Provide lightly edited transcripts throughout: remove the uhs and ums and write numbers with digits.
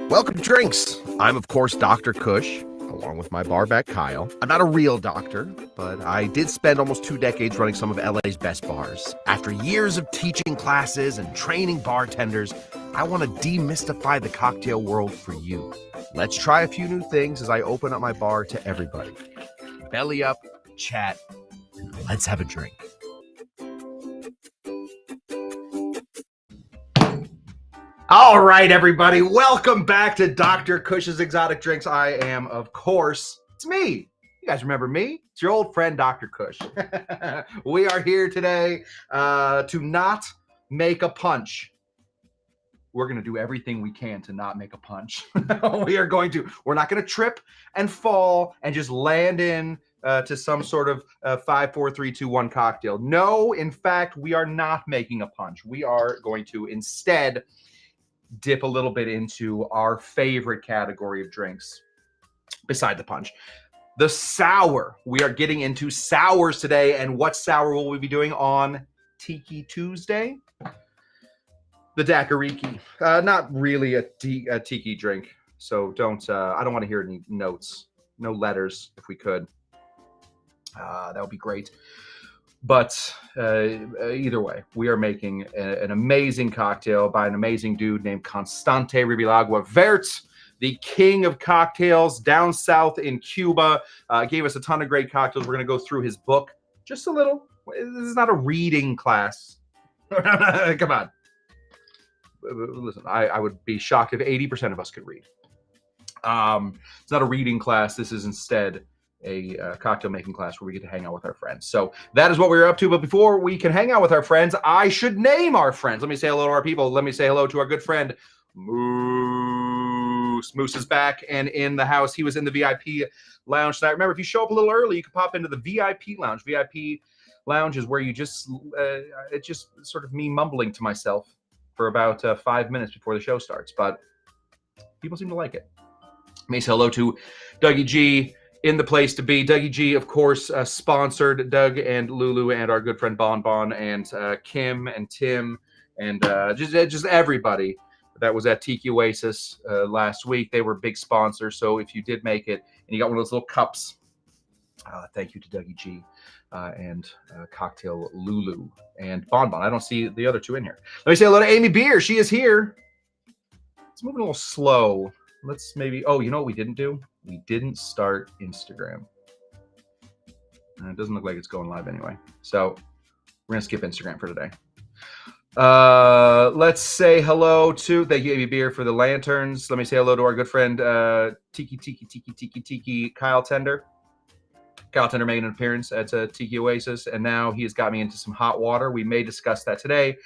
Welcome to Drinks. I'm, of course, Dr. Kush, along with my barback Kyle. I'm not a real doctor, but I did spend almost 2 decades running some of LA's best bars. After years of teaching classes and training bartenders, I want to demystify the cocktail world for you. Let's try a few new things as I open up my bar to everybody. Belly up, chat, and let's have a drink. All right, everybody, welcome back to Dr. Kush's Exotic Drinks. I am, of course, it's me. You guys remember me? It's your old friend, Dr. Kush. We are here today to not make a punch. We're going to do everything we can to not make a punch. We're not going to trip and fall and just land in to some sort of 5, 4, 3, 2, 1 cocktail. No, in fact, we are not making a punch. We are going to instead dip a little bit into our favorite category of drinks beside the punch. The sour. We are getting into sours today. And what sour will we be doing on Tiki Tuesday? The Daiquiri. Not really a tiki drink. So I don't want to hear any notes. No letters, if we could. That would be great. But either way, we are making an amazing cocktail by an amazing dude named Constante Ribalaigua Vert, the king of cocktails down south in Cuba. Gave us a ton of great cocktails. We're going to go through his book just a little. This is not a reading class. Come on. Listen, I would be shocked if 80% of us could read. It's not a reading class. This is instead a cocktail making class where we get to hang out with our friends. So that is what we're up to. But before we can hang out with our friends, I should name our friends. Let me say hello to our people. Let me say hello to our good friend Moose. Moose is back and in the house. He was in the VIP lounge tonight. Remember, if you show up a little early, you can pop into the VIP lounge. VIP lounge is where you just it's just sort of me mumbling to myself for about 5 minutes before the show starts. But people seem to like it. Let me say hello to Dougie G in the place to be. Dougie G, of course, sponsored Doug and Lulu and our good friend Bon Bon and Kim and Tim and just everybody that was at Tiki Oasis last week. They were big sponsors. So if you did make it and you got one of those little cups, thank you to Dougie G and Cocktail Lulu and Bon Bon. I don't see the other two in here. Let me say hello to Amy Beer. She is here. It's moving a little slow. Let's maybe, oh, you know what we didn't do? We didn't start Instagram. It doesn't look like it's going live anyway. So we're going to skip Instagram for today. Let's say hello to, thank you, Amy Beer, for the lanterns. Let me say hello to our good friend, Tiki, Kyle Tender. Kyle Tender made an appearance at Tiki Oasis, and now he has got me into some hot water. We may discuss that today.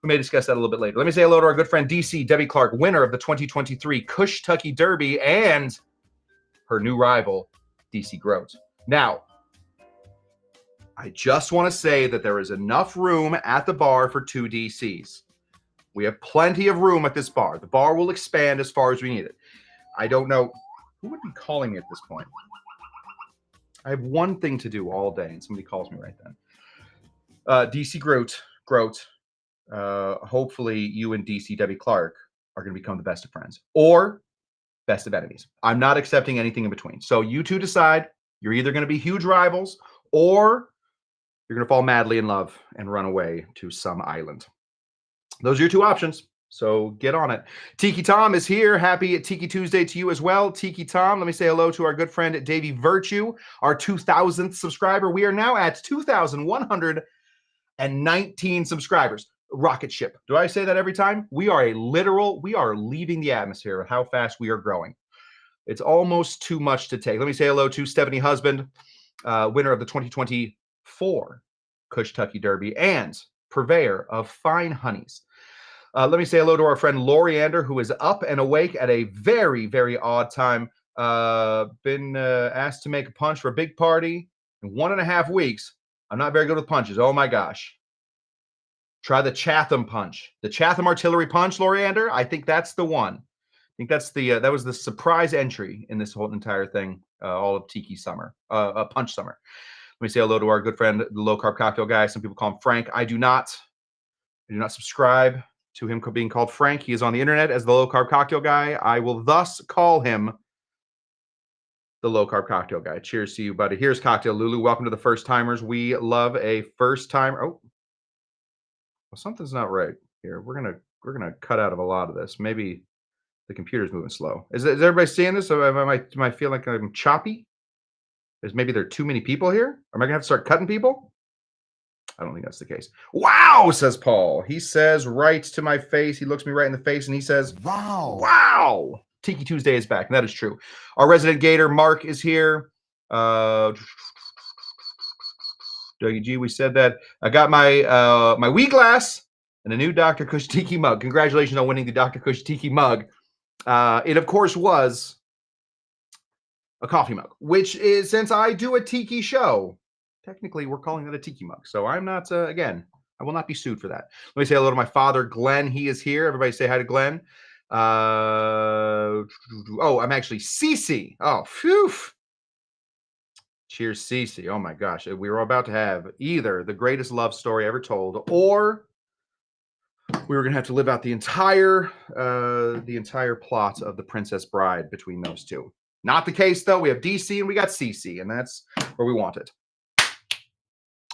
We may discuss that a little bit later. Let me say hello to our good friend, DC, Debbie Clark, winner of the 2023 Kush-Tucky Derby, and her new rival, DC Groat. Now, I just want to say that there is enough room at the bar for 2 DCs. We have plenty of room at this bar. The bar will expand as far as we need it. I don't know who would be calling me at this point. I have one thing to do all day, and somebody calls me right then. DC Groat. Hopefully you and DC Debbie Clark are going to become the best of friends or best of enemies. I'm not accepting anything in between. So you two decide. You're either going to be huge rivals or you're going to fall madly in love and run away to some island. Those are your 2 options. So get on it. Tiki Tom is here. Happy Tiki Tuesday to you as well. Tiki Tom, let me say hello to our good friend Davey Virtue, our 2,000th subscriber. We are now at 2,119 subscribers. Rocket ship. Do I say that every time? We are leaving the atmosphere with how fast we are growing. It's almost too much to take. Let me say hello to Stephanie Husband, winner of the 2024 Kush-Tucky Derby and purveyor of fine honeys. Let me say hello to our friend Loriander, who is up and awake at a very, very odd time. Been asked to make a punch for a big party in 1.5 weeks. I'm not very good with punches. Oh my gosh. Try the Chatham punch. The Chatham artillery punch, Loriander. I think that's the one. I think that's the that was the surprise entry in this whole entire thing, all of Tiki Summer, Punch Summer. Let me say hello to our good friend, the low carb cocktail guy. Some people call him Frank. I do not subscribe to him being called Frank. He is on the internet as the low-carb cocktail guy. I will thus call him the low-carb cocktail guy. Cheers to you, buddy. Here's Cocktail Lulu. Welcome to the first timers. We love a first timer. Oh, well, something's not right here. We're gonna cut out of a lot of this. Maybe the computer's moving slow. Is everybody seeing this? Am I feel like I'm choppy? Maybe there are too many people here? Am I gonna have to start cutting people? I don't think that's the case. Wow, says Paul. He says right to my face. He looks me right in the face and he says, wow. Wow. Tiki Tuesday is back. And that is true. Our resident gator, Mark, is here. WG, we said that. I got my my wee glass and a new Dr. Kush Tiki mug. Congratulations on winning the Dr. Kush Tiki mug. It, of course, was a coffee mug, which is, since I do a Tiki show, technically we're calling it a Tiki mug. So I'm not, again, I will not be sued for that. Let me say hello to my father, Glenn. He is here. Everybody say hi to Glenn. Oh, I'm actually Cece. Oh, phew. Cheers, Cece. Oh my gosh. We were about to have either the greatest love story ever told, or we were going to have to live out the entire plot of The Princess Bride between those two. Not the case, though. We have DC and we got CC, and that's where we want it.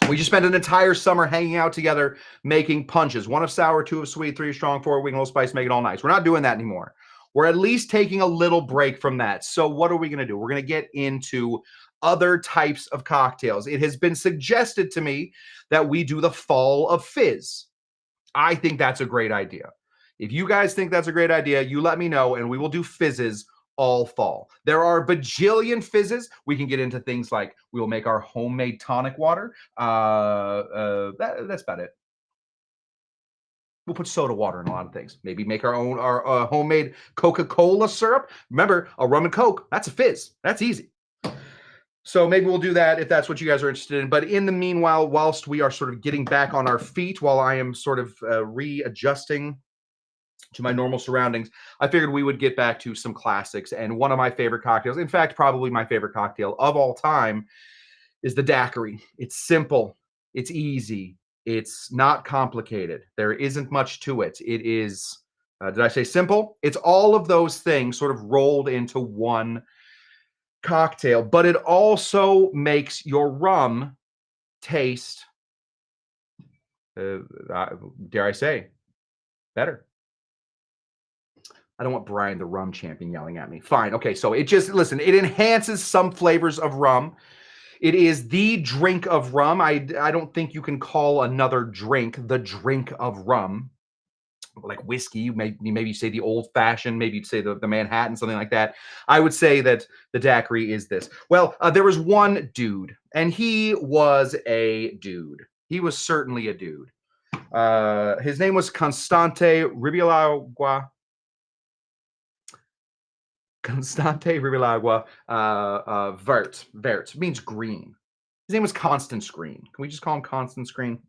We just spent an entire summer hanging out together, making punches. 1 of sour, 2 of sweet, 3 of strong, 4 of weak, a little spice, make it all nice. We're not doing that anymore. We're at least taking a little break from that. So what are we going to do? We're going to get into other types of cocktails. It has been suggested to me that we do the fall of fizz. I think that's a great idea. If you guys think that's a great idea, you let me know, and we will do fizzes all fall. There are a bajillion fizzes. We can get into things like we will make our homemade tonic water. That's about it. We'll put soda water in a lot of things. Maybe make our own homemade Coca-Cola syrup. Remember, a rum and Coke, that's a fizz. That's easy. So maybe we'll do that if that's what you guys are interested in. But in the meanwhile, whilst we are sort of getting back on our feet, while I am sort of readjusting to my normal surroundings, I figured we would get back to some classics. And one of my favorite cocktails, in fact, probably my favorite cocktail of all time, is the Daiquiri. It's simple. It's easy. It's not complicated. There isn't much to it. It is, did I say simple? It's all of those things sort of rolled into one cocktail, but it also makes your rum taste, dare I say, better. I don't want Brian, the rum champion, yelling at me. Fine. Okay. So it just, listen, it enhances some flavors of rum. It is the drink of rum. I don't think you can call another drink the drink of rum. Like whiskey, maybe you say the old fashioned, maybe you'd say the Manhattan, something like that. I would say that the Daiquiri is this. Well, there was one dude, and he was a dude. He was certainly a dude. His name was Constante Ribalaigua. Vert. Vert means green. His name was Constant Screen. Can we just call him Constant Screen?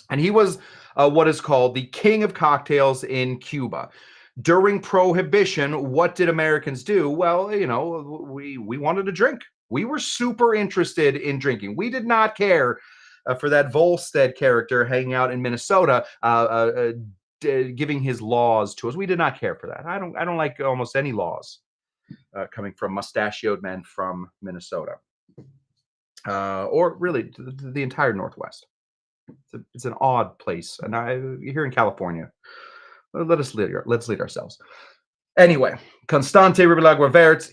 And he was what is called the king of cocktails in Cuba. During Prohibition, what did Americans do? Well, you know, we wanted to drink. We were super interested in drinking. We did not care for that Volstead character hanging out in Minnesota, giving his laws to us. We did not care for that. I don't like almost any laws coming from mustachioed men from Minnesota, or really the entire Northwest. It's an odd place, and here in California, let's lead ourselves. Anyway, Constante Ribalaigua Vert,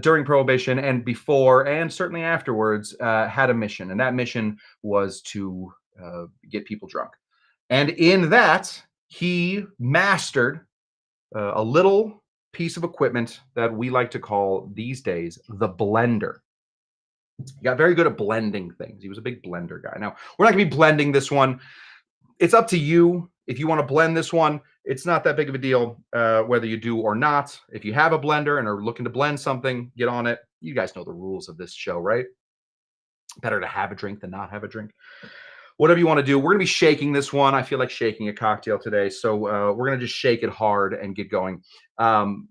during Prohibition and before, and certainly afterwards, had a mission, and that mission was to get people drunk. And in that, he mastered a little piece of equipment that we like to call these days the blender. He got very good at blending things. He was a big blender guy. Now, we're not going to be blending this one. It's up to you. If you want to blend this one, it's not that big of a deal whether you do or not. If you have a blender and are looking to blend something, get on it. You guys know the rules of this show, right? Better to have a drink than not have a drink. Whatever you want to do. We're going to be shaking this one. I feel like shaking a cocktail today. So we're going to just shake it hard and get going. I'm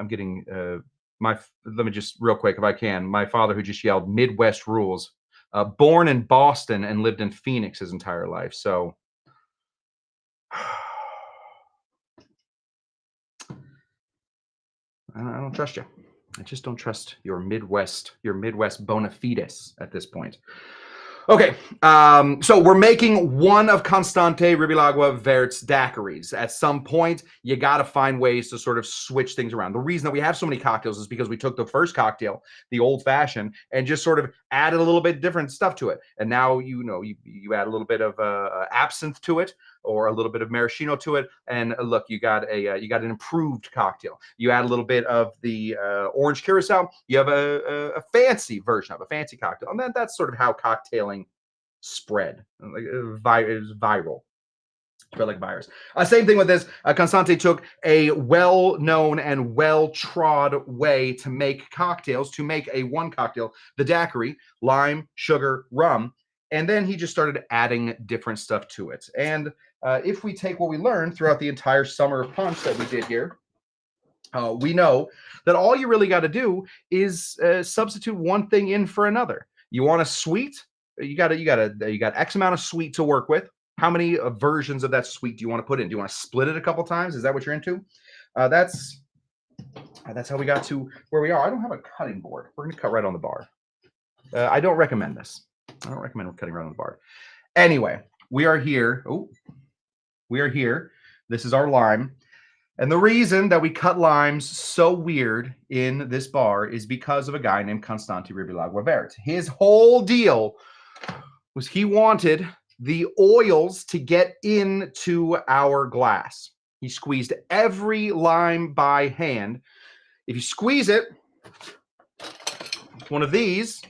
getting... let me just real quick, if I can, my father, who just yelled Midwest rules, born in Boston and lived in Phoenix his entire life. So I don't trust you. I just don't trust your Midwest bona fides at this point. Okay, so we're making one of Constante Ribalaigua Vert's daiquiris. At some point, you got to find ways to sort of switch things around. The reason that we have so many cocktails is because we took the first cocktail, the old fashioned, and just sort of added a little bit different stuff to it. And now you add a little bit of absinthe to it, or a little bit of maraschino to it, and look, you got an improved cocktail. You add a little bit of the orange curacao, you have a fancy version of a fancy cocktail, and that's sort of how cocktailing spread. Like it was viral. Spread like virus. Same thing with this. Constante took a well-known and well-trod way to make cocktails, to make one cocktail, the daiquiri, lime, sugar, rum, and then he just started adding different stuff to it. And if we take what we learned throughout the entire summer of punch that we did here, we know that all you really got to do is substitute one thing in for another. You want a sweet? You got X amount of sweet to work with. How many versions of that sweet do you want to put in? Do you want to split it a couple times? Is that what you're into? That's how we got to where we are. I don't have a cutting board. We're going to cut right on the bar. I don't recommend this. I don't recommend cutting right on the bar. Anyway, we are here. Oh, we are here. This is our lime. And the reason that we cut limes so weird in this bar is because of a guy named Constante Ribalaigua Vert. His whole deal was he wanted the oils to get into our glass. He squeezed every lime by hand. If you squeeze it, one of these,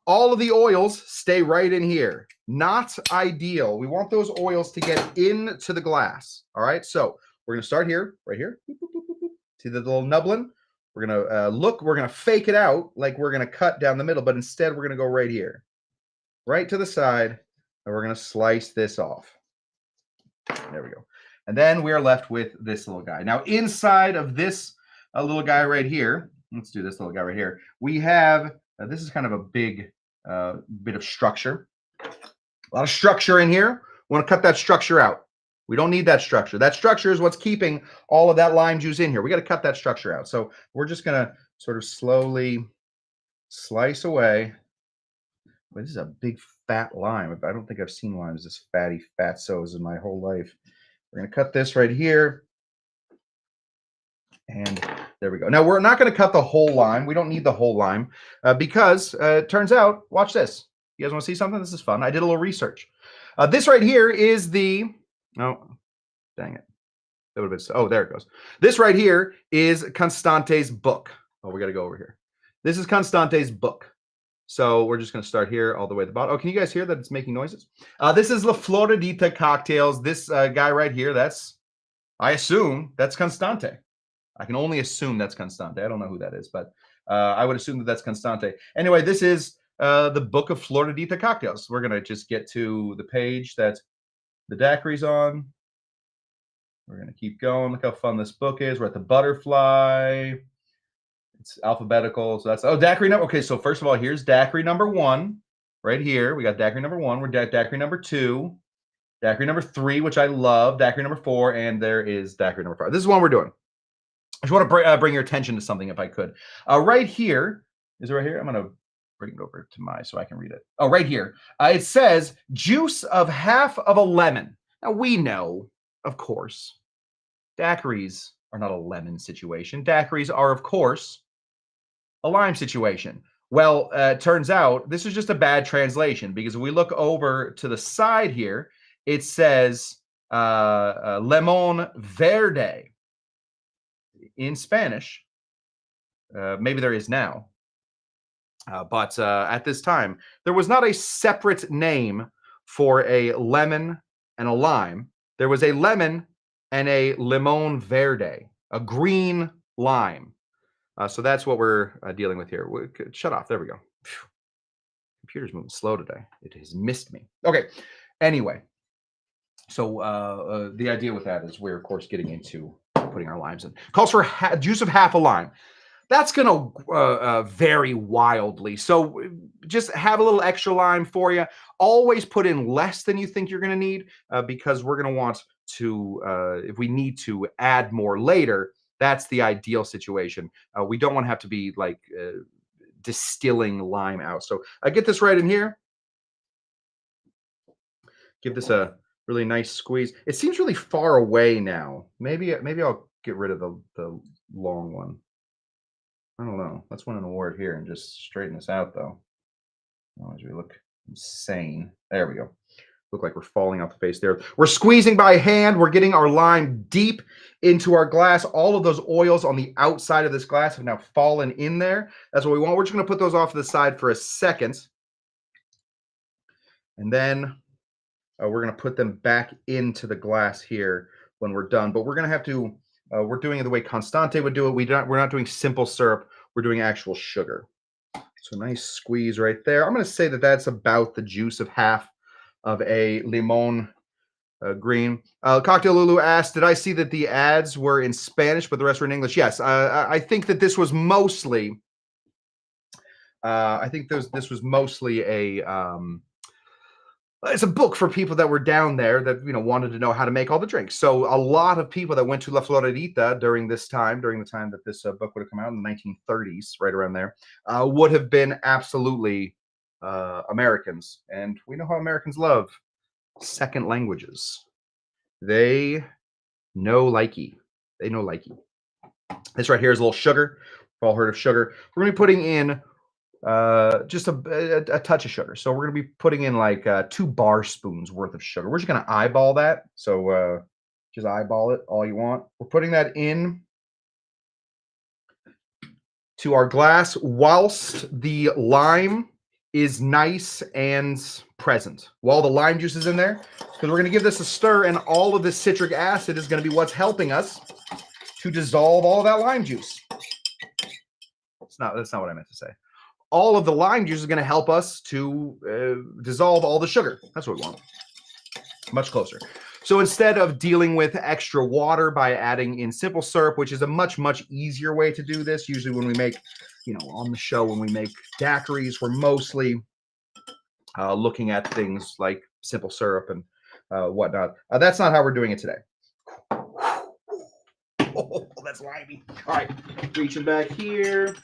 all of the oils stay right in here. Not ideal. We want those oils to get into the glass. All right, so we're going to start here, right here. See the little nubbin? We're going to we're going to fake it out like we're going to cut down the middle, but instead we're going to go right here, right to the side, and we're going to slice this off. There we go. And then we are left with this little guy. Now, inside of this little guy right here, let's do this little guy right here. We have, this is kind of a big bit of structure. A lot of structure in here. We want to cut that structure out. We don't need that structure. That structure is what's keeping all of that lime juice in here. We got to cut that structure out. So we're just going to sort of slowly slice away. But this is a big fat lime. I don't think I've seen limes this fatty, fatsos in my whole life. We're going to cut this right here. And there we go. Now, we're not going to cut the whole lime. We don't need the whole lime because it turns out, watch this. You guys want to see something? This is fun. I did a little research. This right here is the, oh, dang it. That would have been, oh, there it goes. This right here is Constante's book. Oh, we got to go over here. This is Constante's book. So we're just going to start here all the way at the bottom. Oh, can you guys hear that it's making noises? This is La Floridita cocktails. This guy right here, I assume that's Constante. I can only assume that's Constante. I don't know who that is, but I would assume that that's Constante. Anyway, this is the book of Floridita cocktails. We're going to just get to the page that the daiquiri's on. We're going to keep going. Look how fun this book is. We're at the butterfly. It's alphabetical. So that's, oh, daiquiri number. Okay, so first of all, here's daiquiri number 1 right here. We got daiquiri number 1. We're at daiquiri number 2. Daiquiri number 3, which I love. Daiquiri number 4. And there is daiquiri number 5. This is what we're doing. I just want to bring your attention to something if I could. Right here, is it right here? I'm going to bring it over to so I can read it. Oh, right here. It says juice of half of a lemon. Now we know, of course, daiquiris are not a lemon situation. Daiquiris are, of course, a lime situation. Well, it turns out this is just a bad translation because if we look over to the side here, it says lemon verde. In Spanish, maybe there is now, but at this time, there was not a separate name for a lemon and a lime. There was a lemon and a limon verde, a green lime. So that's what we're dealing with here. Shut off. There we go. Phew. Computer's moving slow today. It has missed me. Okay. Anyway, so the idea with that is we're, of course, getting into putting our limes in. Calls for juice of half a lime. That's going to vary wildly. So just have a little extra lime for you. Always put in less than you think you're going to need because we're going to want if we need to add more later, that's the ideal situation. We don't want to have to be like distilling lime out. So I get this right in here. Give this a really nice squeeze. It seems really far away now. Maybe I'll get rid of the long one. I don't know. Let's win an award here and just straighten this out, though. Otherwise, we look insane. There we go. Look like we're falling off the face there. We're squeezing by hand. We're getting our lime deep into our glass. All of those oils on the outside of this glass have now fallen in there. That's what we want. We're just going to put those off to the side for a second. And then we're going to put them back into the glass here when we're done. But we're going to have to, we're doing it the way Constante would do it. We're not doing simple syrup. We're doing actual sugar. So nice squeeze right there. I'm going to say that that's about the juice of half of a limon green. Cocktail Lulu asked, did I see that the ads were in Spanish, but the rest were in English? Yes. I think that this was mostly, this was mostly it's a book for people that were down there that, you know, wanted to know how to make all the drinks. So a lot of people that went to La Floridita during the time that this book would have come out in the 1930s, right around there, would have been absolutely Americans. And we know how Americans love second languages. They know likey. They know likey. This right here is a little sugar. We've all heard of sugar. We're going to be putting in just a touch of sugar. So we're going to be putting in like 2 bar spoons worth of sugar. We're just going to eyeball that. So just eyeball it all you want. We're putting that in to our glass whilst the lime is nice and present. While the lime juice is in there, because we're going to give this a stir, and all of this citric acid is going to be what's helping us to dissolve all of that lime juice. That's not what I meant to say. All of the lime juice is going to help us to dissolve all the sugar. That's what we want. Much closer. So instead of dealing with extra water by adding in simple syrup, which is a much, much easier way to do this, usually when we make, you know, on the show, when we make daiquiris, we're mostly looking at things like simple syrup and whatnot. That's not how we're doing it today. Oh, that's limey. All right, reaching back here.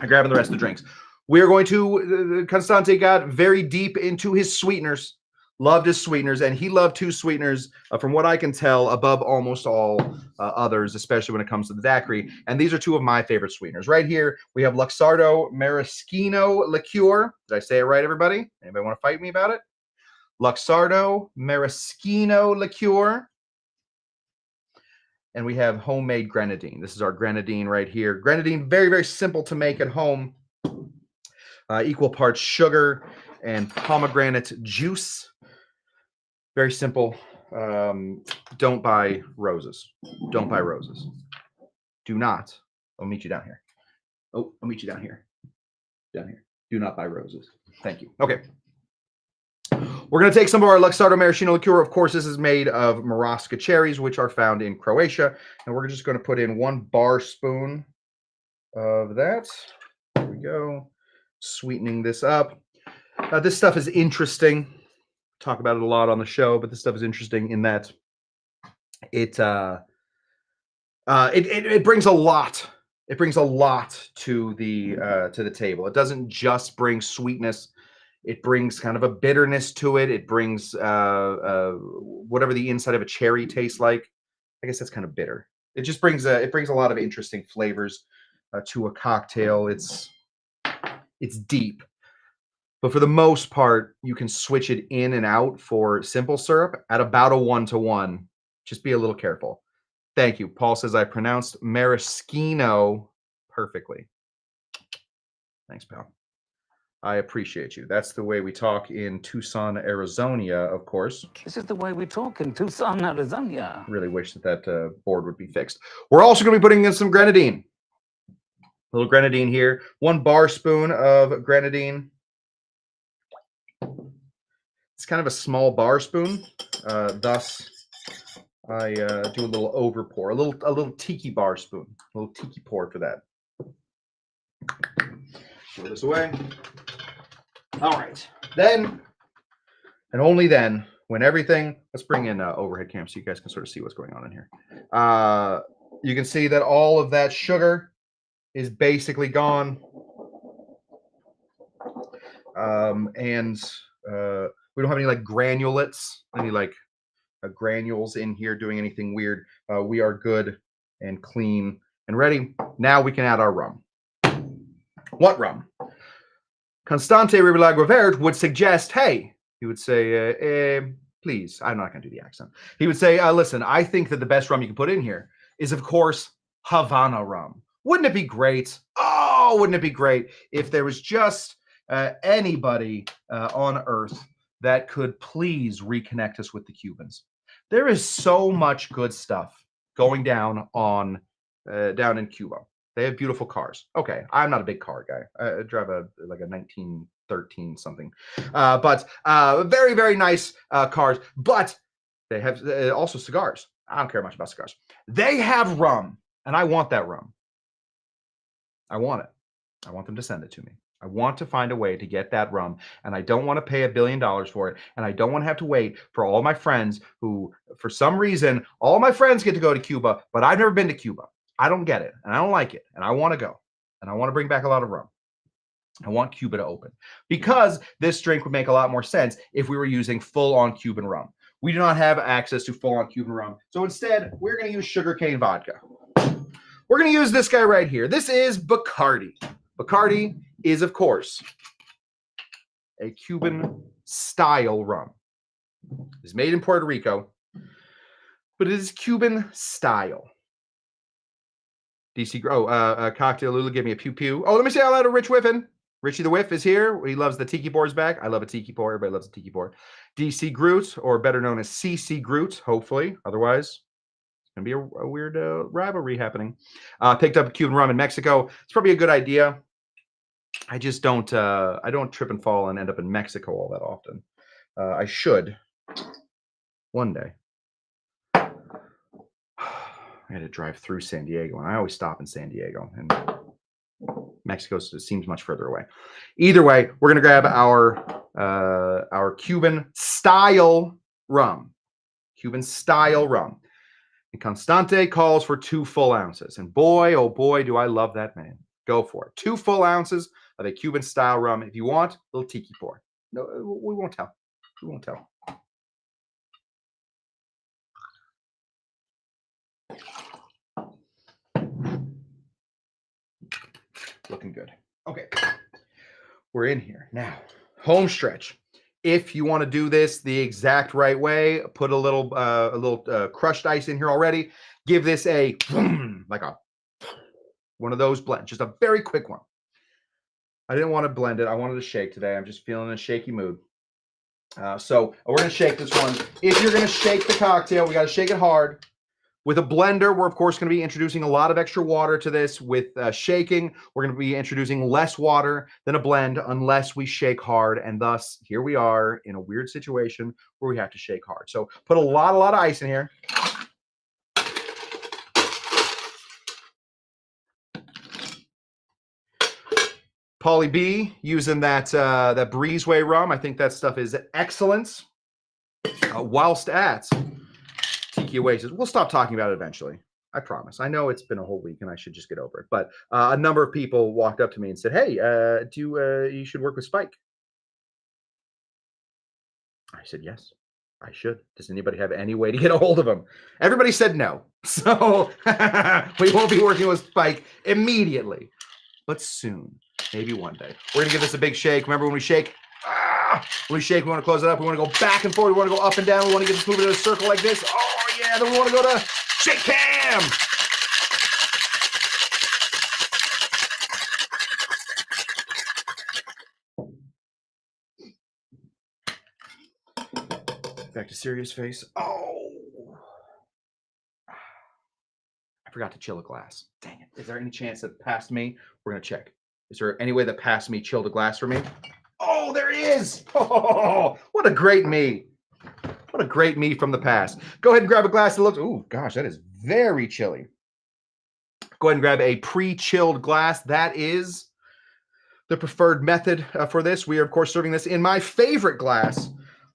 I'm grabbing the rest of the drinks. We are going to, Constante got very deep into his sweeteners, loved his sweeteners, and he loved 2 sweeteners, from what I can tell, above almost all others, especially when it comes to the daiquiri. And these are 2 of my favorite sweeteners. Right here, we have Luxardo Maraschino liqueur. Did I say it right, everybody? Anybody want to fight me about it? Luxardo Maraschino liqueur. And we have homemade grenadine. This is our grenadine right here. Grenadine, very, very simple to make at home. Equal parts sugar and pomegranate juice. Very simple. Don't buy roses. Don't buy roses. Do not. I'll meet you down here. Oh, I'll meet you down here. Down here. Do not buy roses. Thank you. Okay. We're going to take some of our Luxardo Maraschino liqueur. Of course, this is made of Marasca cherries, which are found in Croatia. And we're just going to put in 1 bar spoon of that. There we go. Sweetening this up. This stuff is interesting. Talk about it a lot on the show, but this stuff is interesting in that it brings a lot. It brings a lot to the table. It doesn't just bring sweetness. It brings kind of a bitterness to it. It brings whatever the inside of a cherry tastes like. I guess that's kind of bitter. It just brings a lot of interesting flavors to a cocktail. It's deep, but for the most part, you can switch it in and out for simple syrup at about a 1-to-1. Just be a little careful. Thank you. Paul says I pronounced maraschino perfectly. Thanks, pal. I appreciate you. That's the way we talk in Tucson, Arizona, of course. This is the way we talk in Tucson, Arizona. Really wish that board would be fixed. We're also going to be putting in some grenadine. A little grenadine here. 1 bar spoon of grenadine. It's kind of a small bar spoon. Thus, I do a little over pour. A little tiki bar spoon. A little tiki pour for that. Throw this away. All right. Then, and only then, when everything, let's bring in overhead cam so you guys can sort of see what's going on in here. You can see that all of that sugar is basically gone. And we don't have any like granulates, any like granules in here doing anything weird. We are good and clean and ready. Now we can add our rum. What rum? Constante Ribalaigua Vert would suggest, hey, he would say, please, I'm not going to do the accent. He would say, listen, I think that the best rum you can put in here is, of course, Havana rum. Wouldn't it be great? Oh, wouldn't it be great if there was just anybody on Earth that could please reconnect us with the Cubans? There is so much good stuff going down on down in Cuba. They have beautiful cars. Okay, I'm not a big car guy. I drive like a 1913 something, but very, very nice cars. But they have also cigars. I don't care much about cigars. They have rum, and I want that rum. I want it. I want them to send it to me. I want to find a way to get that rum, and I don't want to pay $1 billion for it, and I don't want to have to wait for all my friends who, for some reason, all my friends get to go to Cuba, but I've never been to Cuba. I don't get it, and I don't like it, and I want to go, and I want to bring back a lot of rum. I want Cuba to open, because this drink would make a lot more sense if we were using full-on Cuban rum. We do not have access to full-on Cuban rum, so instead, we're going to use sugarcane vodka. We're going to use this guy right here. This is Bacardi. Bacardi is, of course, a Cuban-style rum. It's made in Puerto Rico, but it is Cuban-style. DC Cocktail Lula, give me a pew pew. Oh, let me say hello to Rich Whiffin. Richie the Whiff is here. He loves the tiki pours back. I love a tiki pour. Everybody loves a tiki pour. DC Groot, or better known as CC Groot, hopefully. Otherwise, it's going to be a weird rivalry happening. Picked up a Cuban rum in Mexico. It's probably a good idea. I just don't, I don't trip and fall and end up in Mexico all that often. I should one day. I had to drive through San Diego, and I always stop in San Diego, and Mexico seems much further away. Either way, we're gonna grab our Cuban style rum. Cuban style rum. And Constante calls for 2 full ounces, and boy, oh boy, do I love that man. Go for it. 2 full ounces of a Cuban style rum. If you want, a little tiki pour. No, we won't tell. We won't tell. Looking good. Okay, we're in here now. Home stretch. If you want to do this the exact right way, put a little crushed ice in here already. Give this a like a one of those blends, just a very quick one. I didn't want to blend it. I wanted to shake today. I'm just feeling in a shaky mood. So we're going to shake this one. If you're going to shake the cocktail, we got to shake it hard. With a blender, we're, of course, going to be introducing a lot of extra water to this. With shaking, we're going to be introducing less water than a blend unless we shake hard. And thus, here we are in a weird situation where we have to shake hard. So put a lot of ice in here. Pauly B using that Breezeway rum. I think that stuff is excellent. Whilst at Tiki Oasis, we'll stop talking about it eventually. I promise. I know it's been a whole week and I should just get over it. But a number of people walked up to me and said, "Hey, you should work with Spike." I said, "Yes, I should. Does anybody have any way to get a hold of him?" Everybody said no. So we won't be working with Spike immediately, but soon. Maybe one day. We're gonna give this a big shake. Remember when we shake? When we shake, we want to close it up. We want to go back and forth. We want to go up and down. We want to get this moving in a circle like this. Oh yeah. Then we want to go to shake cam. Back to serious face. Oh, I forgot to chill a glass. Dang it. Is there any chance that past me? We're gonna check. Is there any way that past me chilled a glass for me? Oh, there is. Oh, what a great me. What a great me from the past. Go ahead and grab a glass that looks, oh gosh, that is very chilly. Go ahead and grab a pre-chilled glass. That is the preferred method for this. We are, of course, serving this in my favorite glass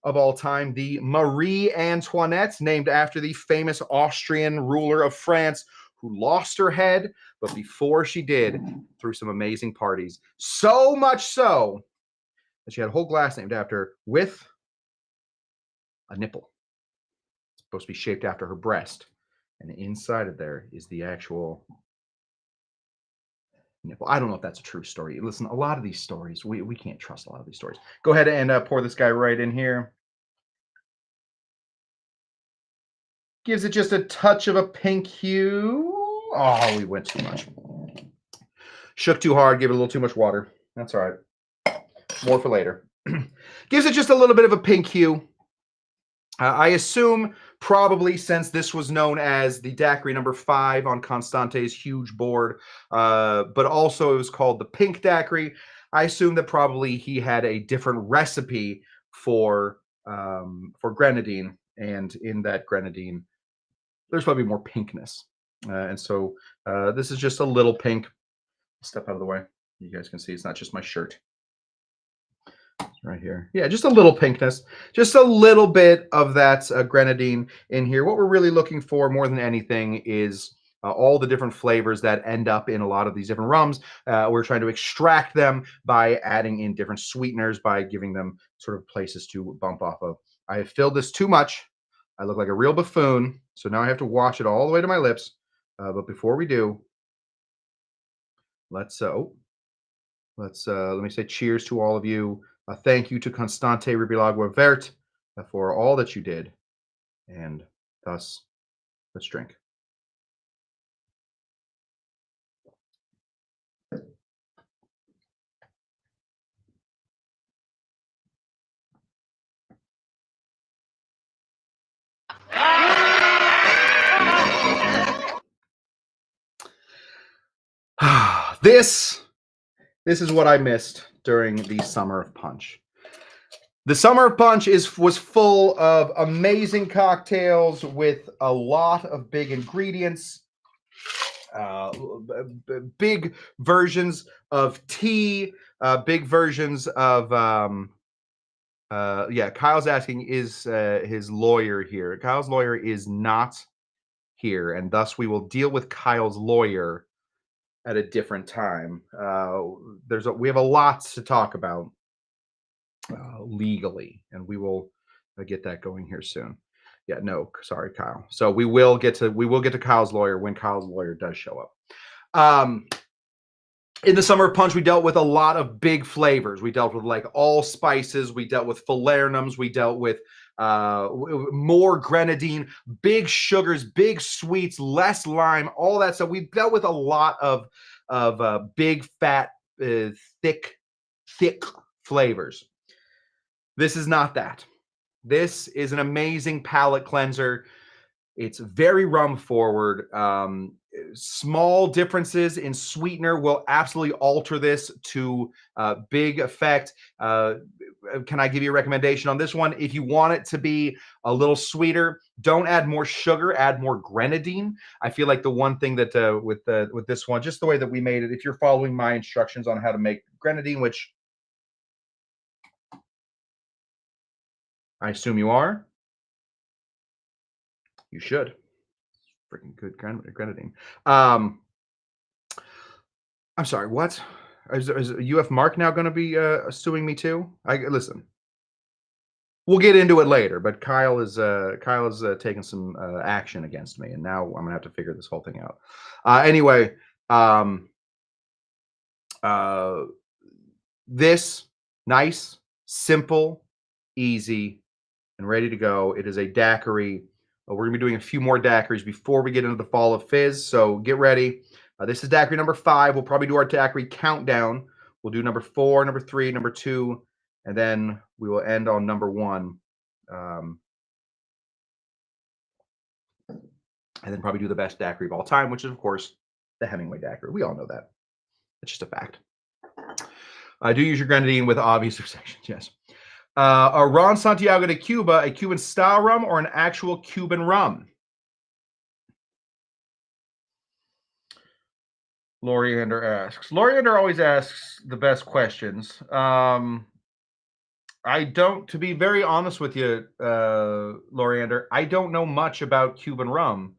of all time, the Marie Antoinette, named after the famous Austrian ruler of France who lost her head, but before she did, threw some amazing parties. So much so that she had a whole glass named after her with a nipple. It's supposed to be shaped after her breast. And inside of there is the actual nipple. I don't know if that's a true story. Listen, a lot of these stories, we can't trust a lot of these stories. Go ahead and pour this guy right in here. Gives it just a touch of a pink hue. Oh, we went too much. Shook too hard, gave it a little too much water. That's all right. More for later. Gives it just a little bit of a pink hue. I assume probably since this was known as the daiquiri number 5 on Constante's huge board, but also it was called the pink daiquiri. I assume that probably he had a different recipe for grenadine, and in that grenadine, there's probably more pinkness. And so this is just a little pink. Step out of the way. You guys can see it's not just my shirt. Right here. Yeah, just a little pinkness, just a little bit of that grenadine in here. What we're really looking for more than anything is all the different flavors that end up in a lot of these different rums. We're trying to extract them by adding in different sweeteners, by giving them sort of places to bump off of. I have filled this too much. I look like a real buffoon, so now I have to wash it all the way to my lips. But before we do, let's let me say cheers to all of you. Thank you to Constante Ribalaigua Vert for all that you did. And thus, let's drink. This is what I missed during the Summer of Punch. The Summer of Punch was full of amazing cocktails with a lot of big ingredients, big versions of tea, big versions of yeah. Kyle's asking, is his lawyer here? Kyle's lawyer is not here, and thus we will deal with Kyle's lawyer at a different time. We have a lot to talk about legally, and we will get that going here soon. Yeah, no, sorry, Kyle. So we will get to Kyle's lawyer when Kyle's lawyer does show up. In the Summer of Punch, we dealt with a lot of big flavors. We dealt with like all spices. We dealt with falernums. We dealt with more grenadine, big sugars, big sweets, less lime, all that stuff. We dealt with a lot of big, fat, thick flavors. This is not that. This is an amazing palate cleanser. It's very rum forward. Small differences in sweetener will absolutely alter this to big effect. Can I give you a recommendation on this one? If you want it to be a little sweeter, don't add more sugar, add more grenadine. I feel like the one thing that with this one, just the way that we made it, if you're following my instructions on how to make grenadine, which I assume you are, you should. Freaking good grenadine. I'm sorry, what? Is UF Mark now going to be suing me too? Listen. We'll get into it later, but Kyle is taking some action against me, and now I'm gonna have to figure this whole thing out. Anyway, this nice, simple, easy, and ready to go. It is a daiquiri. We're gonna be doing a few more daiquiris before we get into the fall of fizz, so get ready. This is daiquiri number 5. We'll probably do our daiquiri countdown. We'll do number 4, number 3, number 2, and then we will end on number 1. And then probably do the best daiquiri of all time, which is, of course, the Hemingway daiquiri. We all know that. It's just a fact. I do use your grenadine with obvious exceptions, yes. A Ron Santiago de Cuba, a Cuban style rum or an actual Cuban rum? Loriander asks. Loriander always asks the best questions. to be very honest with you, Loriander, I don't know much about Cuban rum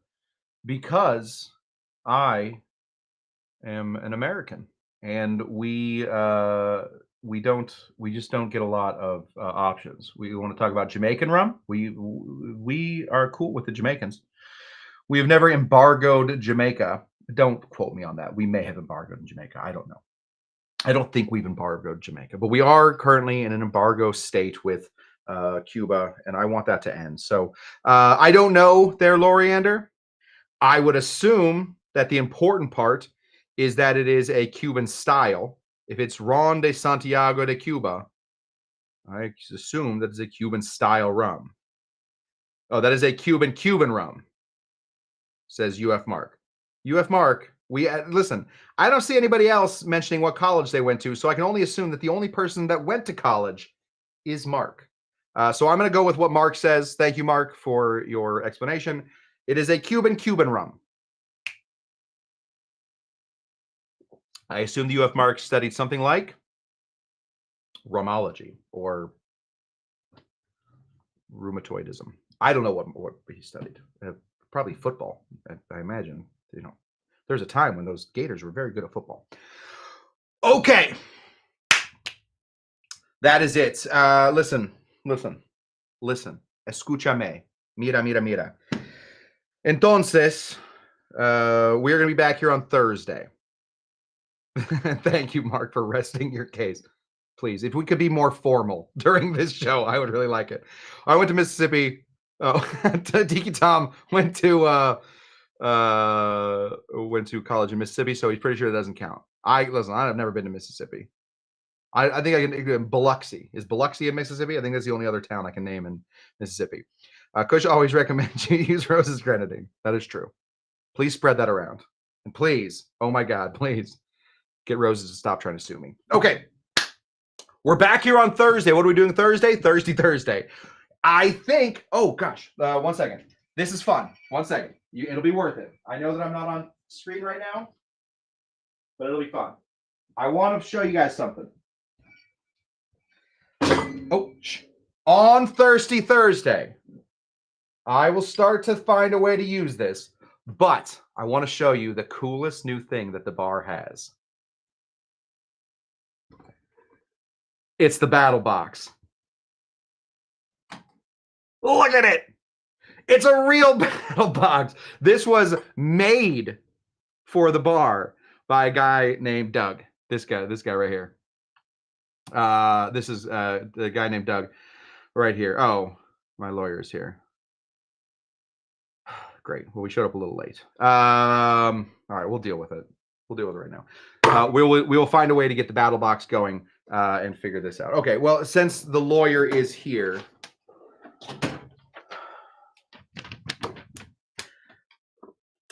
because I am an American, and we just don't get a lot of options. We want to talk about Jamaican rum. We are cool with the Jamaicans. We have never embargoed Jamaica. Don't quote me on that. We may have embargoed Jamaica. I don't know. I don't think we've embargoed Jamaica, but we are currently in an embargo state with Cuba, and I want that to end. So I don't know there, Loriander. I would assume that the important part is that it is a Cuban style. If it's Ron de Santiago de Cuba, I assume that it's a Cuban style rum. Oh, that is a Cuban rum, says UF Mark. UF Mark, we listen, I don't see anybody else mentioning what college they went to, so I can only assume that the only person that went to college is Mark. So I'm going to go with what Mark says. Thank you, Mark, for your explanation. It is a Cuban rum. I assume the UF Mark studied something like rumology or rheumatoidism. I don't know what he studied. Probably football, I imagine. You know, there's a time when those Gators were very good at football. Okay. That is it. Listen. Escúchame. Mira. Entonces, we're going to be back here on Thursday. Thank you, Mark, for resting your case. Please, if we could be more formal during this show, I would really like it. I went to Mississippi. Oh, Tiki Tom went to college in Mississippi, so he's pretty sure it doesn't count. I've never been to Mississippi. I think I can. Biloxi. Is Biloxi in Mississippi? I think that's the only other town I can name in Mississippi. Kush always recommends you use Rose's grenadine. That is true. Please spread that around. And please, oh my God, please get Roses to stop trying to sue me. Okay. We're back here on Thursday. What are we doing Thursday? Thursday. I think, oh gosh, 1 second. This is fun. 1 second. It'll be worth it. I know that I'm not on screen right now, but it'll be fun. I want to show you guys something. Oh, on Thirsty Thursday, I will start to find a way to use this, but I want to show you the coolest new thing that the bar has. It's the battle box. Look at it. It's a real battle box. This was made for the bar by a guy named Doug. This guy right here. This is the guy named Doug right here. Oh, my lawyer's here. Great. Well, we showed up a little late. All right, we'll deal with it. We'll deal with it right now. We will find a way to get the battle box going and figure this out. Okay. Well, since the lawyer is here,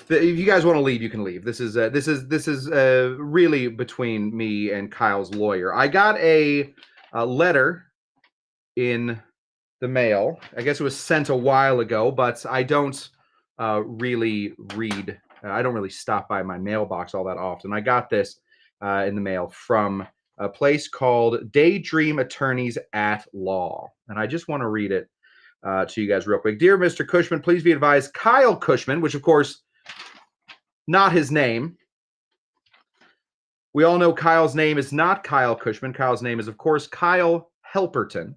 if you guys want to leave, you can leave. This is really between me and Kyle's lawyer. I got a letter in the mail. I guess it was sent a while ago, but I don't really read. I don't really stop by my mailbox all that often. I got this in the mail from a place called Daydream Attorneys at Law, and I just want to read it to you guys real quick. Dear Mr. Cushman, please be advised, Kyle Cushman, which of course, not his name. We all know Kyle's name is not Kyle Cushman. Kyle's name is, of course, Kyle Helperton.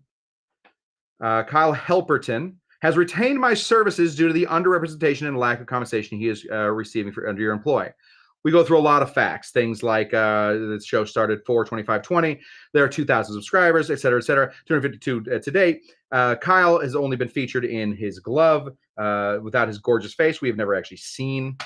Kyle Helperton has retained my services due to the underrepresentation and lack of compensation he is receiving under your employ. We go through a lot of facts, things like the show started 4/25/20. There are 2,000 subscribers, et cetera, 252 to date. Kyle has only been featured in his glove. Without his gorgeous face, we have never actually seen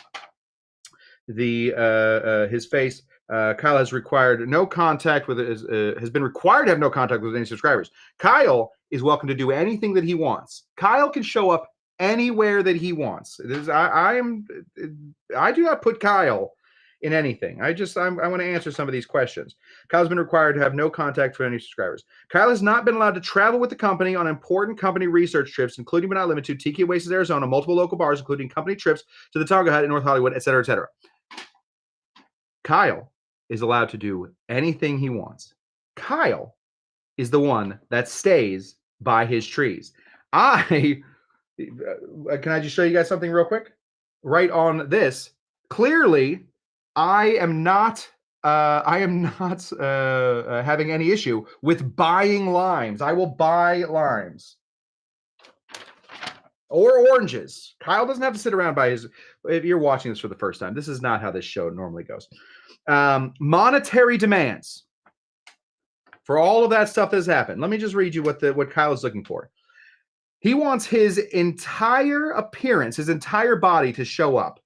his face. Kyle has required no contact with has been required to have no contact with any subscribers. Kyle is welcome to do anything that he wants. Kyle can show up anywhere that he wants. I do not put Kyle in anything. I want to answer some of these questions. Kyle's been required to have no contact for any subscribers. Kyle has not been allowed to travel with the company on important company research trips, including but not limited to Tiki, Oasis, Arizona, multiple local bars, including company trips to the Tonga Hut in North Hollywood, et cetera, et cetera. Kyle is allowed to do anything he wants. Kyle is the one that stays by his trees. Can I just show you guys something real quick? Right on this. Clearly, I am not having any issue with buying limes. I will buy limes or oranges. Kyle doesn't have to sit around by his. If you're watching this for the first time, this is not how this show normally goes. Monetary demands for all of that stuff that's happened. Let me just read you what Kyle is looking for. He wants his entire appearance, his entire body to show up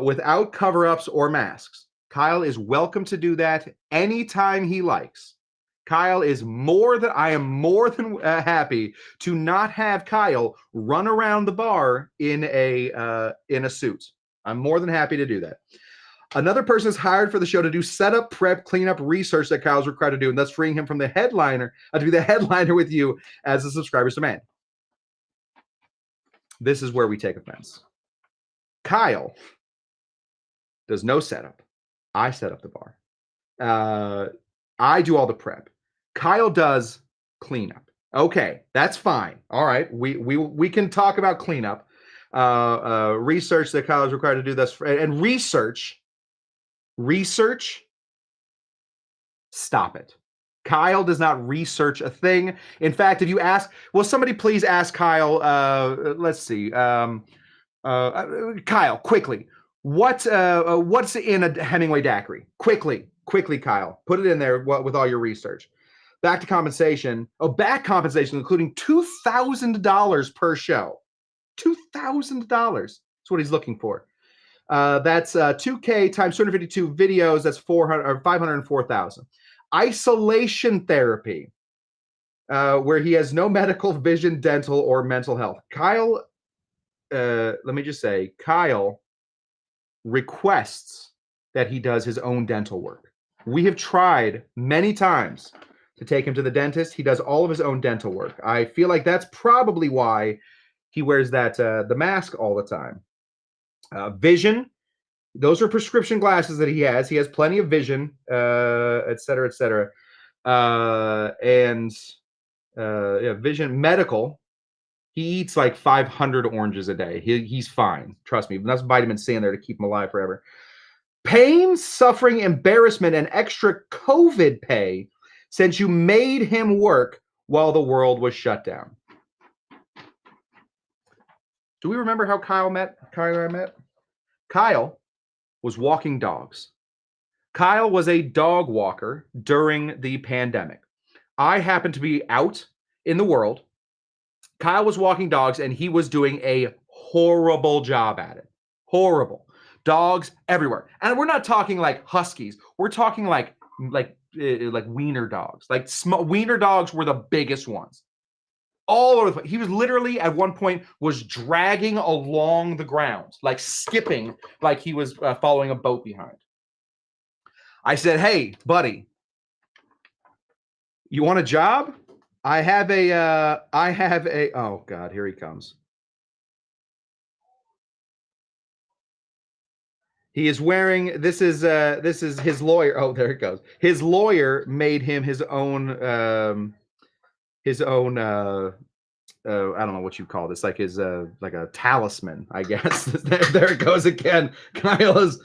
without cover-ups or masks. Kyle is welcome to do that anytime he likes. I am more than happy to not have Kyle run around the bar in a suit. I'm more than happy to do that. Another person is hired for the show to do setup, prep, cleanup, research that Kyle's required to do, and thus freeing him from the headliner to be the headliner with you as the subscribers demand. This is where we take offense. Kyle does no setup. I set up the bar. I do all the prep. Kyle does cleanup. Okay, that's fine. All right, we can talk about cleanup, research that Kyle is required to do this, and research. Stop it. Kyle does not research a thing. In fact, if you ask, will somebody please ask Kyle? Let's see, Kyle, quickly. What's in a Hemingway daiquiri? Quickly, Kyle, put it in there with all your research. Back to compensation. Back compensation, including $2,000 per show. $2,000. That's what he's looking for. That's 2K times 252 videos. That's 504,000. Isolation therapy, where he has no medical, vision, dental, or mental health. Kyle, let me just say, Kyle requests that he does his own dental work. We have tried many times to take him to the dentist. He does all of his own dental work. I feel like that's probably why he wears that the mask all the time. Vision, those are prescription glasses that he has. He has plenty of vision, et cetera, et cetera. Vision, medical. He eats like 500 oranges a day. He's fine. Trust me. Enough vitamin C in there to keep him alive forever. Pain, suffering, embarrassment, and extra COVID pay since you made him work while the world was shut down. Do we remember how Kyle and I met? Kyle was walking dogs. Kyle was a dog walker during the pandemic. I happened to be out in the world. Kyle was walking dogs, and he was doing a horrible job at it. Horrible. Dogs everywhere. And we're not talking like huskies. We're talking like wiener dogs. Like wiener dogs were the biggest ones. All over the place. He was literally at one point was dragging along the ground, like skipping, like he was following a boat behind. I said, "Hey, buddy, you want a job? I have a, oh God, here he comes. He is wearing, this is his lawyer. Oh, there it goes. His lawyer made him his own, I don't know what you call this, like his, like a talisman, I guess. There it goes again. Kyle is,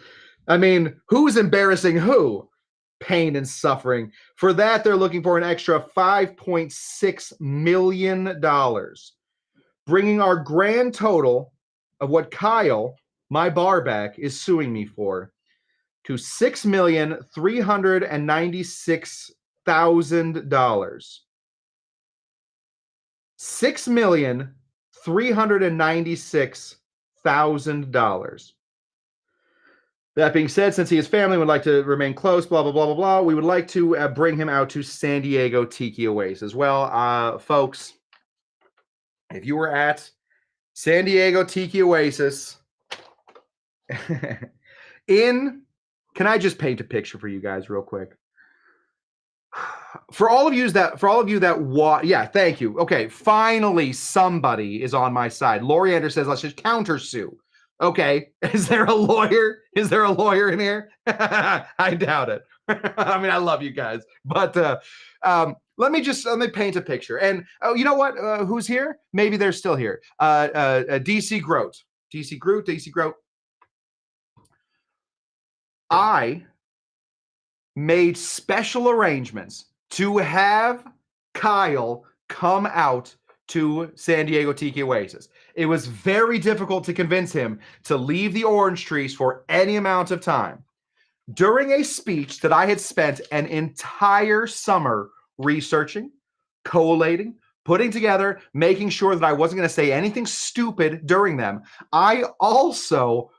I mean, who's embarrassing who? Pain and suffering. For that, they're looking for an extra $5.6 million, bringing our grand total of what Kyle, my barback, is suing me for to $6,396,000. $6,396,000. That being said, since his family would like to remain close, blah, blah, blah, blah, blah, we would like to bring him out to San Diego Tiki Oasis. Well, folks, if you were at San Diego Tiki Oasis, can I just paint a picture for you guys real quick? For all of you that yeah, thank you. Okay, finally somebody is on my side. Lori Anders says, let's just countersue. Okay, is there a lawyer? Is there a lawyer in here? I doubt it. I mean, I love you guys, but let me paint a picture. And oh, you know what? Who's here? Maybe they're still here. DC Grote. DC Grote. I made special arrangements to have Kyle come out to San Diego Tiki Oasis. It was very difficult to convince him to leave the orange trees for any amount of time. During a speech that I had spent an entire summer researching, collating, putting together, making sure that I wasn't going to say anything stupid during them, I also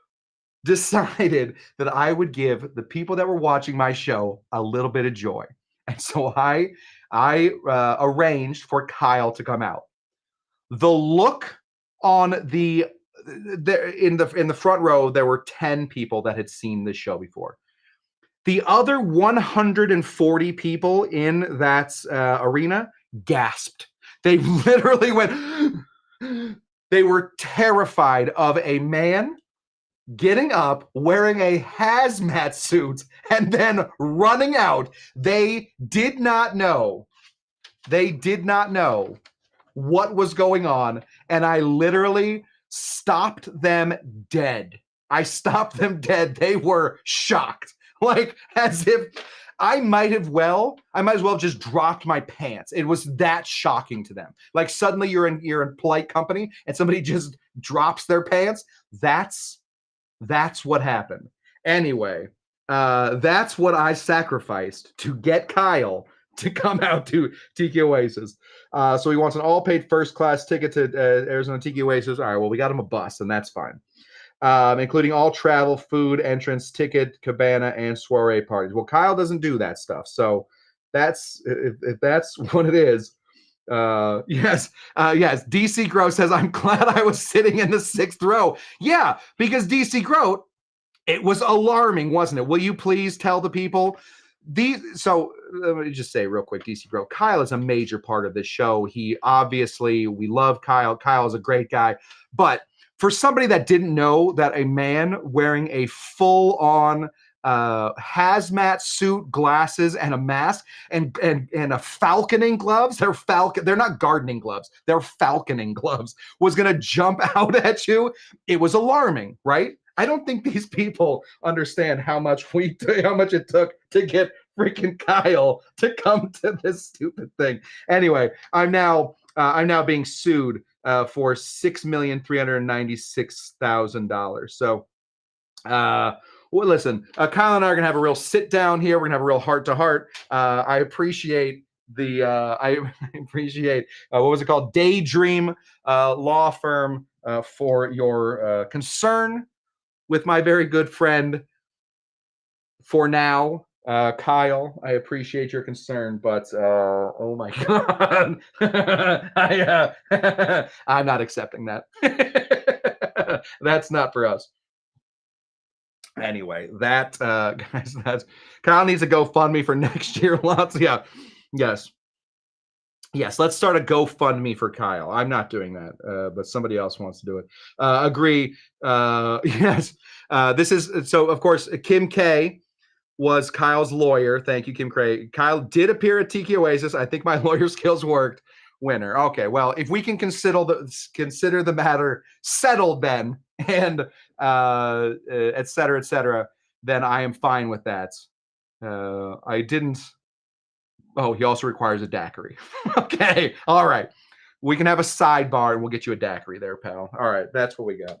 decided that I would give the people that were watching my show a little bit of joy. And so I arranged for Kyle to come out. The look on in the front row, there were 10 people that had seen this show before. The other 140 people in that arena gasped. They literally went, they were terrified of a man getting up, wearing a hazmat suit, and then running out. They did not know what was going on, and I literally stopped them dead. They were shocked, like as if I might as well just dropped my pants. It was that shocking to them. Like suddenly you're in polite company and somebody just drops their pants. That's what happened. Anyway, that's what I sacrificed to get Kyle to come out to Tiki Oasis. So he wants an all-paid first-class ticket to Arizona Tiki Oasis. All right, well, we got him a bus, and that's fine. Including all travel, food, entrance, ticket, cabana, and soiree parties. Well, Kyle doesn't do that stuff, so if that's what it is. Yes. DC Grote says, I'm glad I was sitting in the 6th row. Yeah, because DC Grote, it was alarming, wasn't it? Will you please tell the people? So let me just say real quick, DC Grote, Kyle is a major part of this show. We love Kyle. Kyle is a great guy. But for somebody that didn't know that a man wearing a full-on hazmat suit, glasses, and a mask, and a falconing gloves, they're not gardening gloves, they're falconing gloves, was gonna jump out at you, it was alarming, right? I don't think these people understand how much it took to get freaking Kyle to come to this stupid thing. Anyway, I'm now being sued for $6,396,000. So, well, listen, Kyle and I are gonna have a real sit down here. We're gonna have a real heart to heart. I appreciate what was it called? Daydream law firm for your concern with my very good friend. For now, Kyle, I appreciate your concern, but oh my God, I'm not accepting that. That's not for us. Anyway, guys, that's Kyle needs a GoFundMe for next year. Lots, yeah, yes. Let's start a GoFundMe for Kyle. I'm not doing that, but somebody else wants to do it. Agree. Yes. This is so. Of course, Kim K was Kyle's lawyer. Thank you, Kim K. Kyle did appear at Tiki Oasis. I think my lawyer skills worked. Winner. Okay. Well, if we can consider the matter settled, then and et cetera, then I am fine with that. I didn't. Oh, he also requires a daiquiri. Okay. All right. We can have a sidebar and we'll get you a daiquiri there, pal. All right. That's what we got.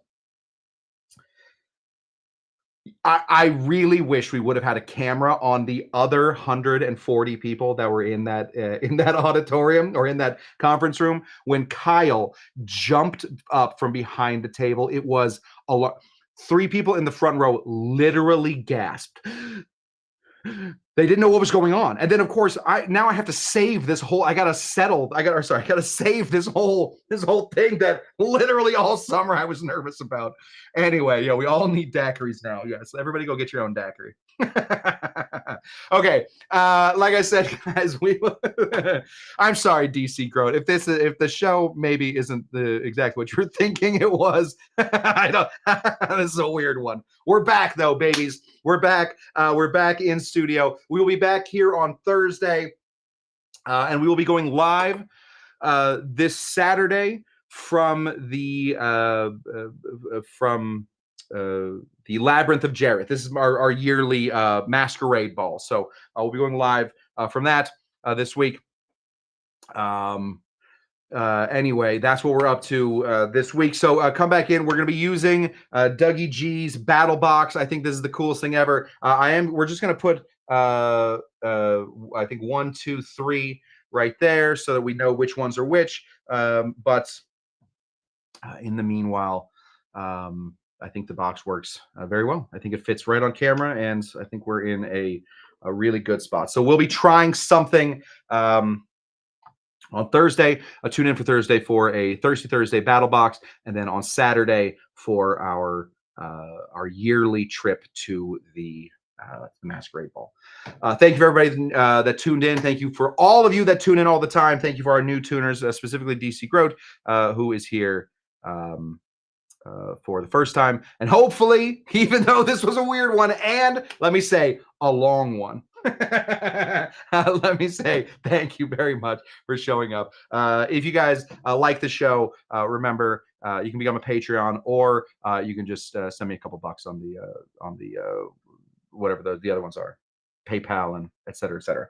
I really wish we would have had a camera on the other 140 people that were in that auditorium or in that conference room when Kyle jumped up from behind the table. It was a lot. 3 people in the front row literally gasped. They didn't know what was going on. And then of course I have to save this whole, I gotta save this whole thing that literally all summer I was nervous about. Anyway, we all need daiquiris now. Yes, everybody go get your own daiquiri. Okay, like I said, guys, I'm sorry, DC Grote. If the show maybe isn't exactly what you're thinking it was, I know this is a weird one. We're back though, babies. We're back. We're back in studio. We will be back here on Thursday. And we will be going live this Saturday from the Labyrinth of Jareth. This is our yearly masquerade ball. So we'll be going live from that this week. Anyway, that's what we're up to this week. So come back in. We're going to be using Dougie G's Battle Box. I think this is the coolest thing ever. We're just going to put I think 1, 2, 3 right there so that we know which ones are which. But in the meanwhile, I think the box works very well. I think it fits right on camera, and I think we're in a really good spot. So we'll be trying something on Thursday. Tune in for Thursday for a Thirsty Thursday battle box, and then on Saturday for our yearly trip to the Masquerade Ball. Thank you for everybody that tuned in. Thank you for all of you that tune in all the time. Thank you for our new tuners, specifically DC Grote, who is here for the first time. And hopefully, even though this was a weird one, and let me say, a long one, let me say thank you very much for showing up. If you guys like the show, remember, you can become a Patreon, or you can just send me a couple bucks on the whatever the other ones are, PayPal, and et cetera, et cetera.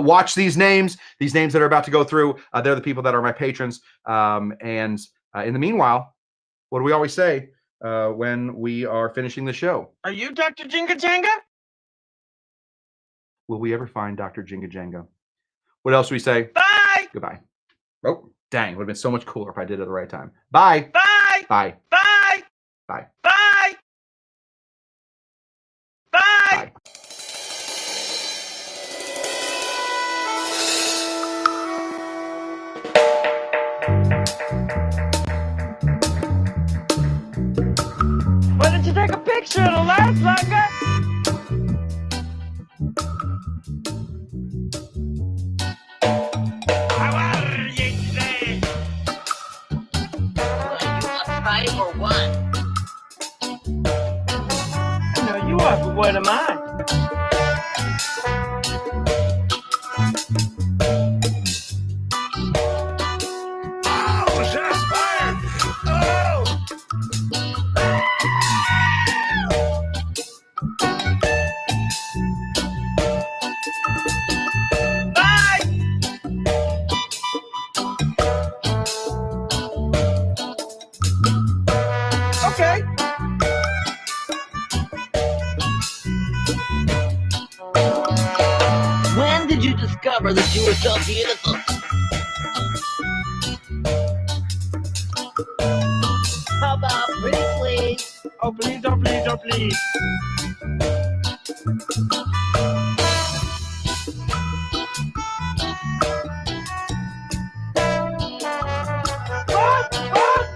Watch these names that are about to go through. They're the people that are my patrons. And in the meanwhile, what do we always say when we are finishing the show? Are you Dr. Jinga Janga? Will we ever find Dr. Jinga Jenga? What else do we say? Bye! Goodbye. Oh, dang. Would have been so much cooler if I did it at the right time. Bye. Bye! Bye. Bye! Bye. Bye! Bye! Bye. Why didn't you take a picture? It'll last longer. How are you today? Are you uptight or what? No, you are, but what am I? Oh, shots fired! Oh! Bye! Okay. When did you discover that you were so beautiful? How about pretty please? Oh, please, oh, please, oh, please. Ah, ah.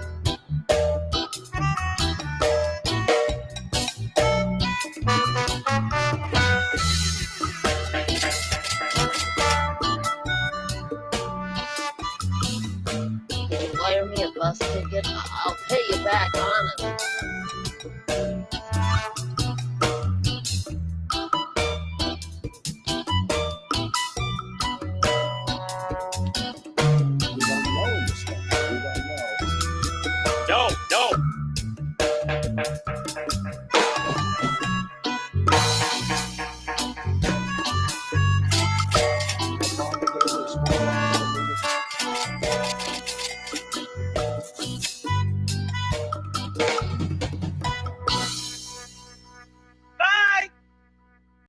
Can you wire me a bus ticket? I'll pay